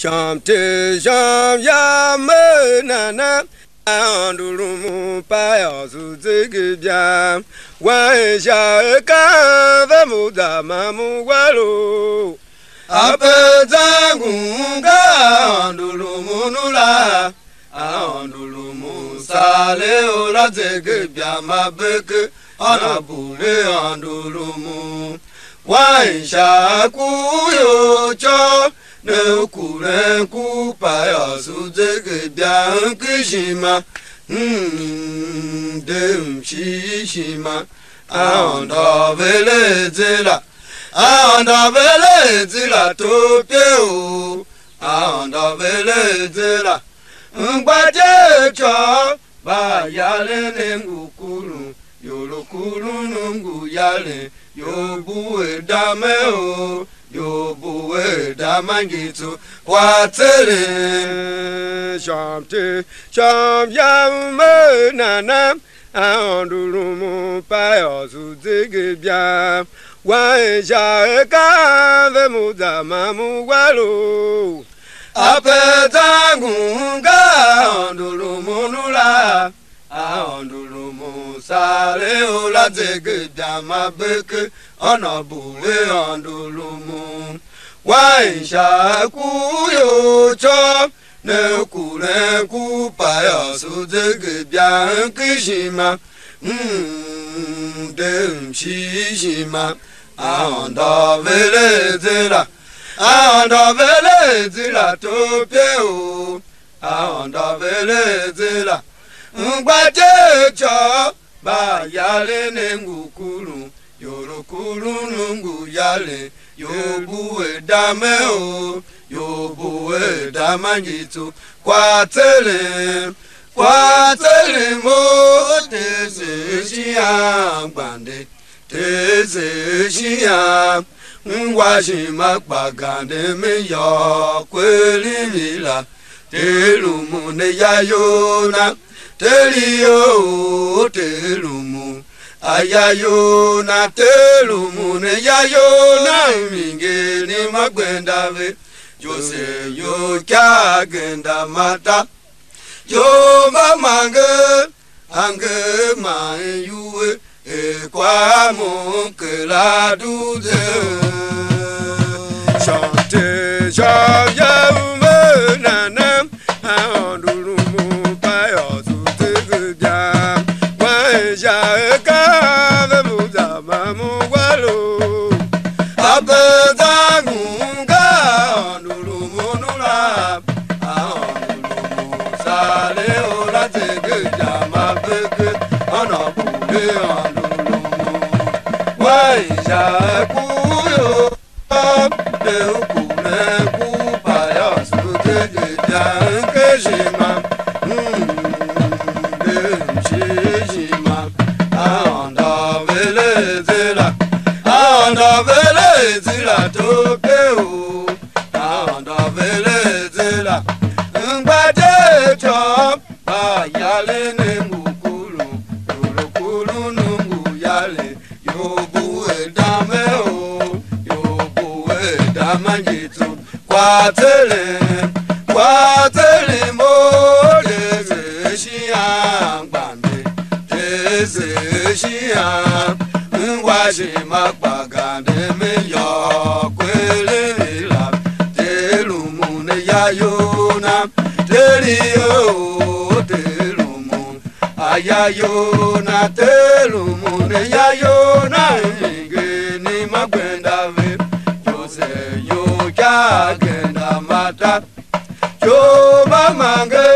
Sham te sham ya me na na andulumu pa ya su zigi bia wa sha ka ve mu da ma mu wa lo apeza gunga andulumu nula andulumu sale ola zigi bia ma beke anabule andulumu wa sha ku yo cho ne kure ku pa ya su zege bian kishima dem shishima anda vele zela to peo anda vele zela ngbaje cho ba yale ne ngukulu yolo kulu nungu yale yo buwe dame o yo buwe damangitu watele shamte sham yamme nana andulumu pa yo su zege bia wa sha ka ve mu da ma mu walo apetangunga andulumu nula andulumu sale ola zege bia ma beke anabule andulumu wa sha ku yo cho ne kure ku pa ya su zege bia kishima dem shishima anda vele zela to peo anda vele zela ngbaje cho ba yale ne ngukulu yoro kulu nungu yale yobuwe dame o yobuwe damangitu kwatele mo teze shia gbande teze shia ngwashi makbagande me yo kweli mila telumu ne yayona telio telumu ayayo na telumu ne yayo na minge ni magwendave jose yo kya genda mata yo mamange ange ma yuwe e kwa mon que la douce chante ya me nana andulumu pa yo su te bia wa ja ka ve mu da ma mu walo apeza gunga andulumu nula andulumu sale ola zege jama beke anabule andulumu wa ja ku yo de kure ku pa ya su zege jama keshima vele zela to peo anda vele zela ngbaje cho ba yale ne ngukulu yoro kulu nungu yale yobuwe dame o yobuwe damangitu kwatele mo teze shia gbande teze shia ngwashi makbagande me yo kwele la telumu ne yayona telio telumu ayayona telumu ne yayona ngeni magwendave jose yo kya genda mata yo mamange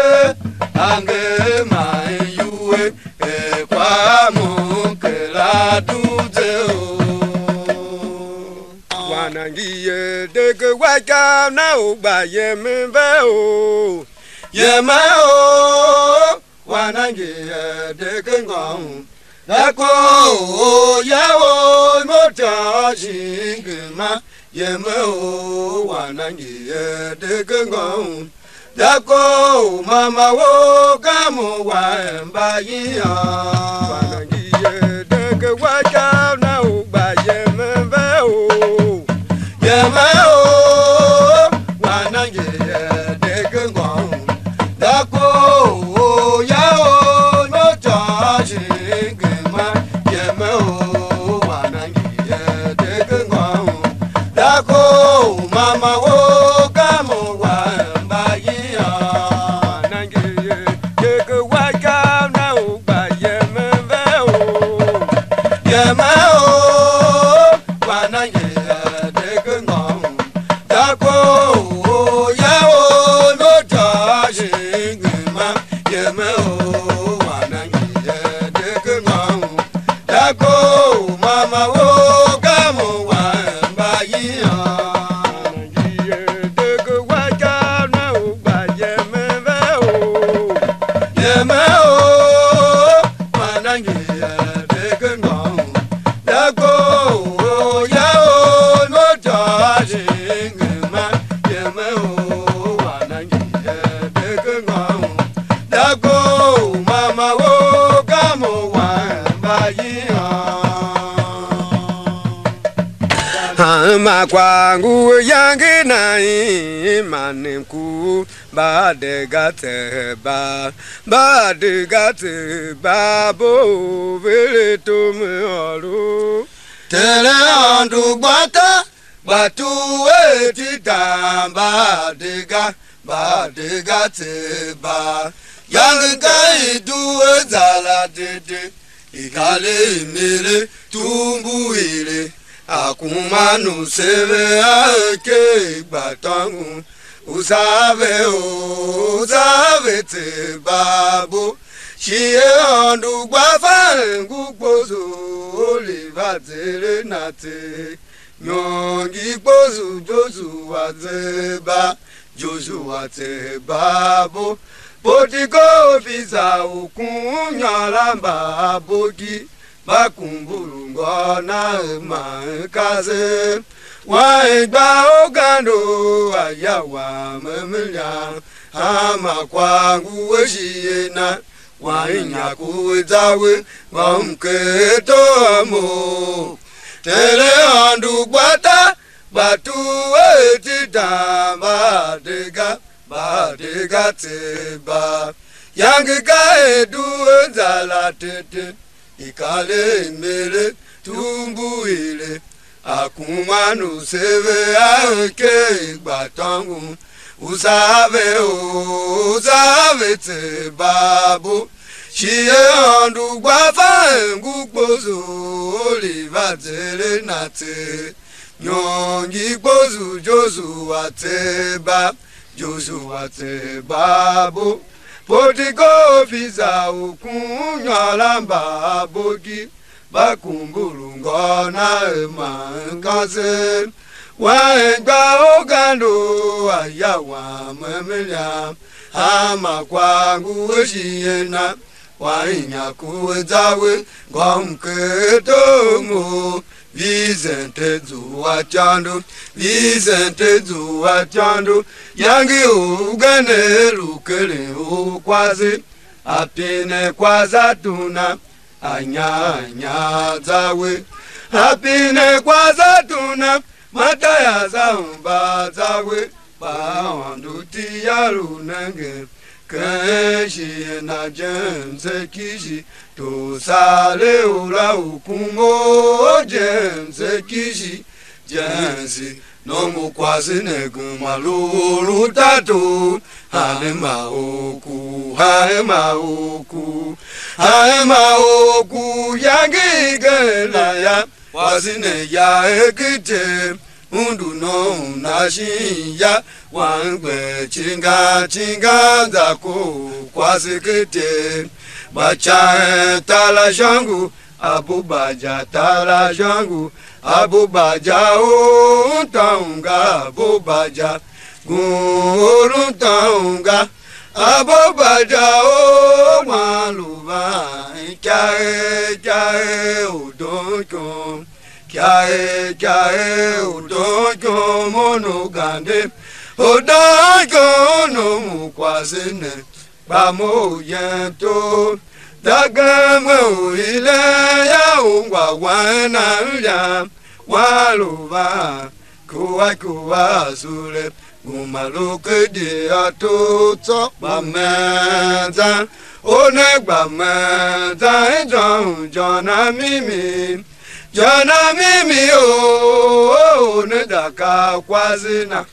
ange mai yuwe e kwa mu ke la Wanangiye deke waka na ugba yembe o yema o wanangiye deke ngong dako yawo mota shingma yema o wanangiye deke ngong dako mama wo kamu wa mbayiya wanangiye deke waka na ugba yembe o yema o wanangiye ma kwangu yangi nai maninku ba de gate ba bo vele to me oro tele andu gbata batu etita ba de gate ba yangi kai du zala de ikale mere tumbu ile akumanu seve ake batangu usave te babu shie andu gbafangu pozo olivatere nate nyongi pozo Joshua te babu potiko visa ukunyalamba bogi bakumburu ngona makaze waigba ogando ayawa memenya ama kwangu weshiena wainya kuzawe wamketomo tele andu gbata batu etita badega teba yangi kaedu zala tete ikale mere tumbu ile akumanu seve ake batangu usave te babu shie andu gbafangu pozo olivatere nate nyongi pozo Joshua te babu potiko visa ukunyalamba bogi bakumburu ngona makaze waigba ogando ayawa memenya ama kwangu eshiena wainya kuzawe ngomketomo Vicente zuwa chandu yangi ugane lukele ukwazi apine kwaza tuna anya zawe apine kwaza tuna mataya zamba zawe bawanduti yarunenge keshi na jense kishi to sale ula ukungo jense kishi jensi nomu kwasi negumalulu tatu haema oku yangi gelaya wasine ya ekite undu no nashiya wangwe chinga zako kwasikete bacha tala jangu abubaja tala jangu abubaja o taunga abubaja guru taunga abubaja o maluba kyae udonko kyae udonko monogande udonko no mukwasene bamo yento dagamo ile ya ungwa wana ya waluba kuwa sule gumaluke di atoto bamenza onegba menza jona mimi o ne daka kwazina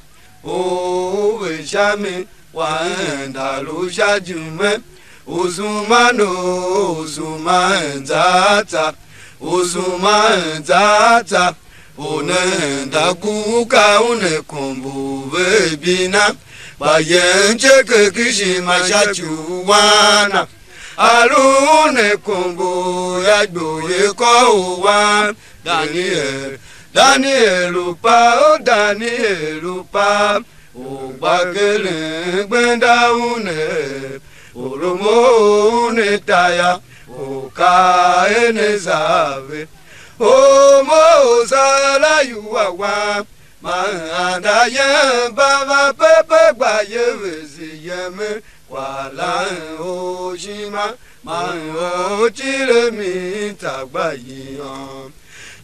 o weshami wanda lusha jume uzumanzata unenda kuka unekumbu bebina bayenche kekishima shachuwana alune kumbu yagboye kowa Daniel pa ogbakele gbenda une oromo netaya oka enezave omo sala yuwa manda ye baba pepe gbaye wezi yeme wala ojima ma o chire mi tagbayi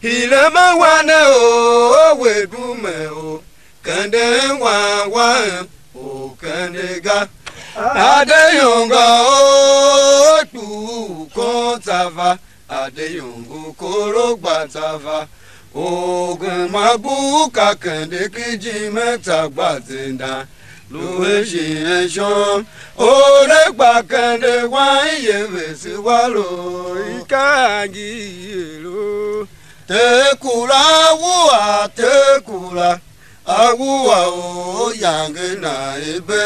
Ilama wana o we dume o kande wa o kande ga adeyonga o tu kontava adeyongo koro gbantava ogun mabuka kande kiji meta gbatinda Louis Jean, oh, the back and the wine, yes, wallow, Ikagi, Tekula, Wua, Tekula, Awua, young naibe,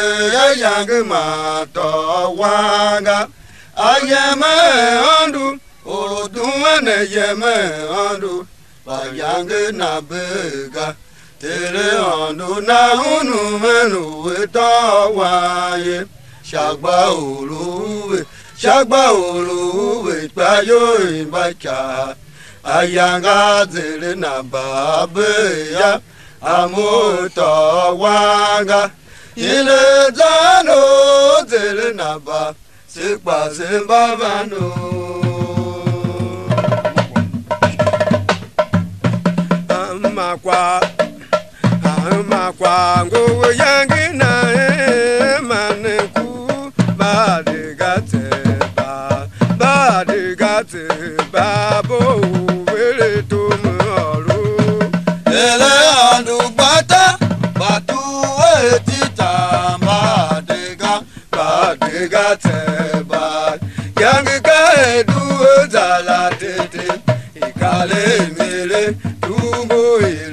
young mato, Wanga, I am a undo, oh, do an a yama undo, by young nabega. Tere anu na unu menu etawaye shagba oluwe payo imbacha ayanga tere na babe ya amuto wanga ile dano tere na ba sikpa simbavano amakwa Makwango yangi na maneku badigate babo wele tomoro ele andu bata batu etita badigate ba yangi ka edu zala tete ikale mele tumo ile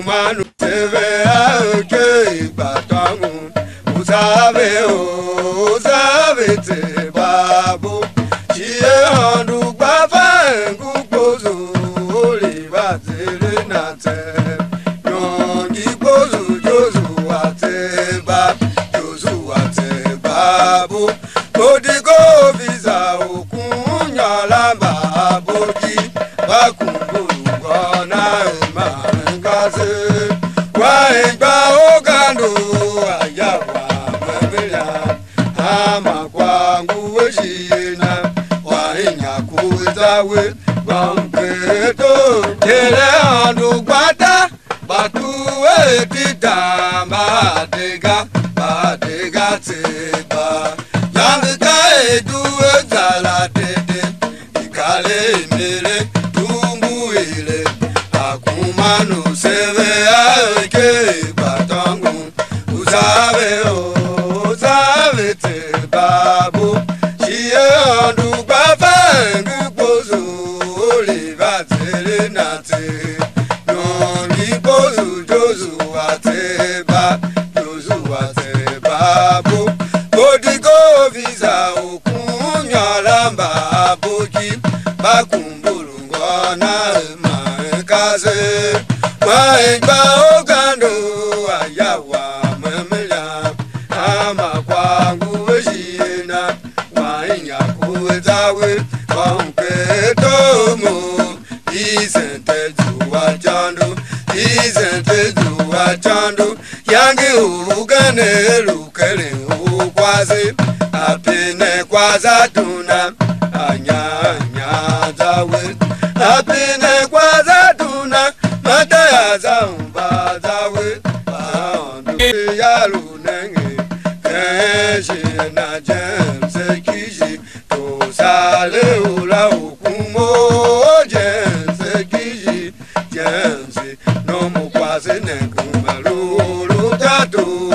Manu teve ake batangu usabe te babu chie andu baba ngupozu oliva tere nate yongi pozu jozu ate babu kodigo visa okunya lamba bogi bakumbulu gona Waigba ogando ayawa mabela ama kwangu weshina wainya kuzawe bampeto tele andu gbata batu etita badega teba yanga edu ezala dede ikale mere tumbu ile akumanu seve ake batangu usabe te babu chie andu babangu pozu oliva tere nate nongi pozu jozu ate babu kodigo visa okunya lamba boki bakumbulu ngona kaze Waigba ogando ayawa mamela ama kwangu weshina wainya kuzawe kwampeto mo isente juwa chandu yangi ugane lukele ukwaze apine kwaza tuna anya zawe apine kwaza tuna Mataya zamba zawe baandu yalu nenge keshi na jense kishi to sale ula ukumo jense kishi jense no mukwase nengu malulu tatu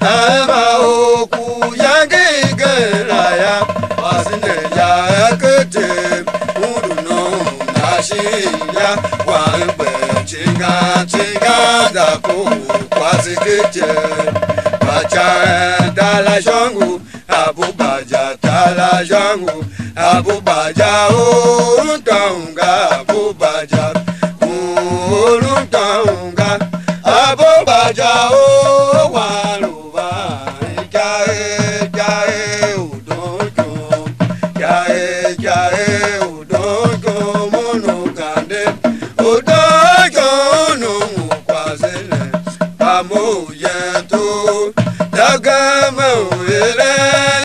haema oku yangi geraya wasine ya kete ya wangbe chinga da ko kwasi keche bacha dala jangu abubaja dala jangu abubaja uruntaunga abubaja abubaja waluba jae udonjo jae udonjo monogande udonjo no kwazele amoyeto dagama ele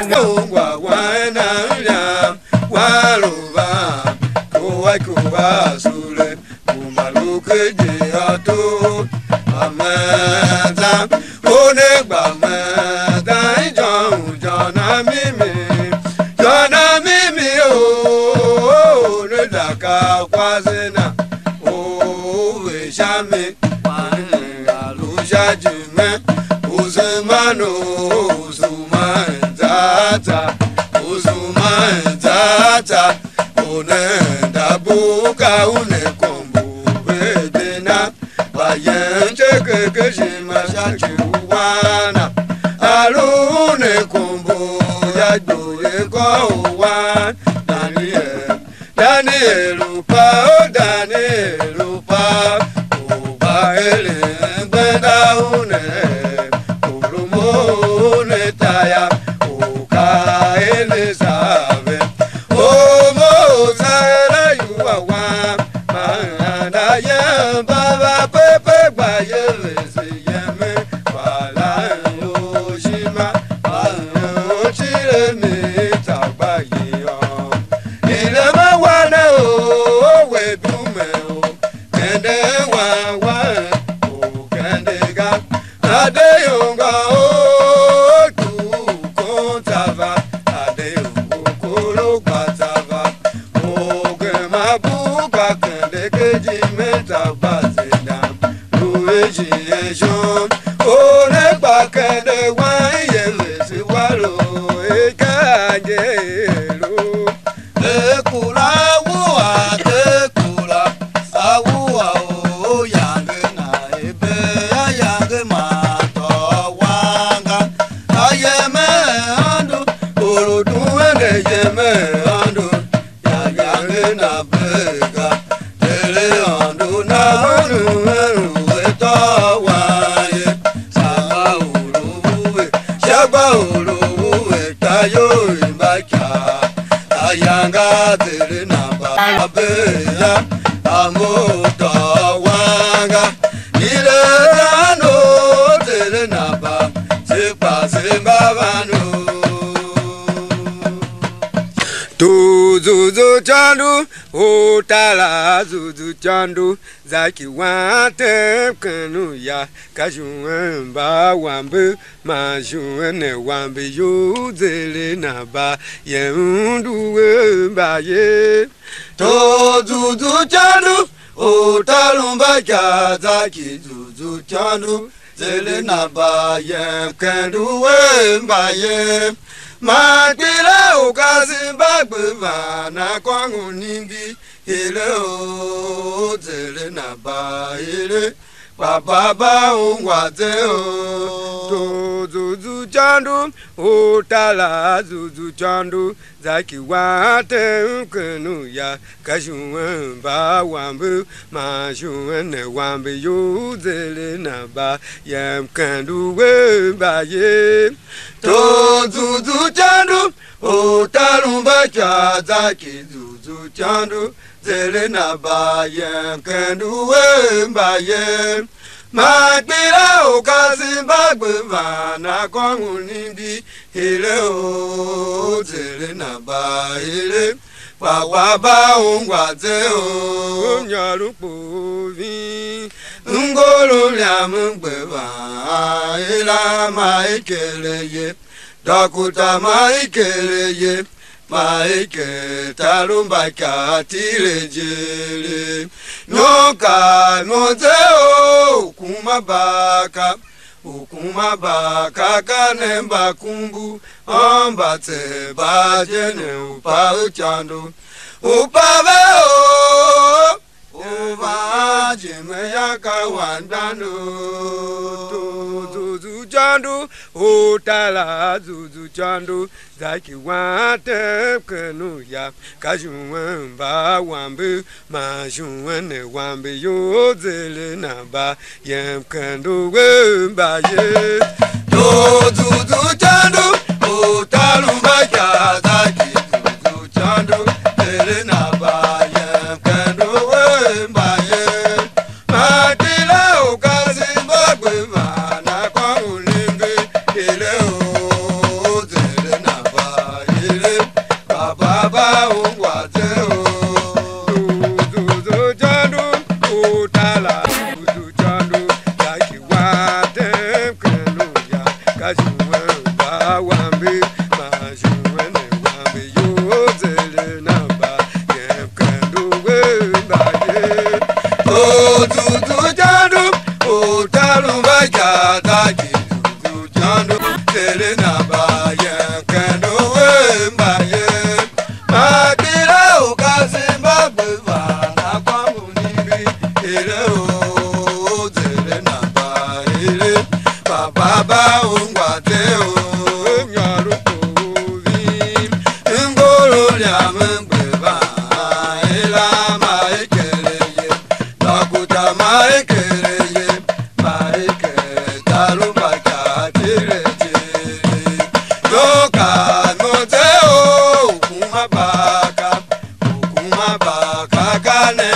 ngwa wana ya waikuba sule umaluke jiato ameta one gbameta jona mimi o ne daka kwazena o we shame aluja jume uzemano uzumantata onenda buka unekombu bedena bayenje keke shimashachi uwana alune kombu yagboye ko uwan Daniel upa uba ele gbenda une olumo ne taya uka ele sabe o mo sara yuwa manda ye baba pepe gbaye lese yeme wala yoshima o chire mi tagbaye o ile ma wana o we dume o kende wa o kende ga adeyonga o tu kontava adeyongo kolo batava o ke mabuka kende keji meta bazenda lueji ejon o ne pa kende wa yele si walo e kanje Ayanga tere namba abeya amoto wanga ile ano tere namba sepa sembavano tu zuzu chandu otala zuzu chandu zaki wate kanu ya kashumba wambu mashune wambu yuzele naba yendu ba ye to zuzu chandu otalumba ya zaki zuzu chandu zele naba yendu ba ye Magila ukazi bagba na kwangu nimbi ile o zele na ba ile papa ungwate o to zuzu chandu otala zuzu chandu zaki wate kenu ya kashumba wambu mashune wambu yuzele na ba yem kandu ba ye to zuzu chandu otalumba cha zaki zuzu chandu zele na ba yem kandu ba ye Magbira okazi bagba na kwangu nimbi ile o zele na ba ile pawa ba ungwaze o nyarupo vi ngolo lya mgbeba ila maikele ye dakuta maikele ye Maike talumba katile jele Nyoka nozeo Ukumabaka kanemba kumbu Ambate bajene upa uchandu Upaveo Uvajime yaka wandanu Zuzu chandu Otala zuzu chandu Zaki wate kenu ya Kashumba wambu Mashune wambu Yozele naba Yem kendo ba ye Zuzu chandu Otalumba ya Zaki zuzu chandu Zele naba Yem kendo ba ye Matila ukazi mbagwe na kwa ulimbi ile o zele na ba ile baba ungwate o baba ungwate o nyaru kovi ngoro ya mbeba ila maekeleye nakuta maekeleye maeke talumba katirete yoka noteo kumabaka kane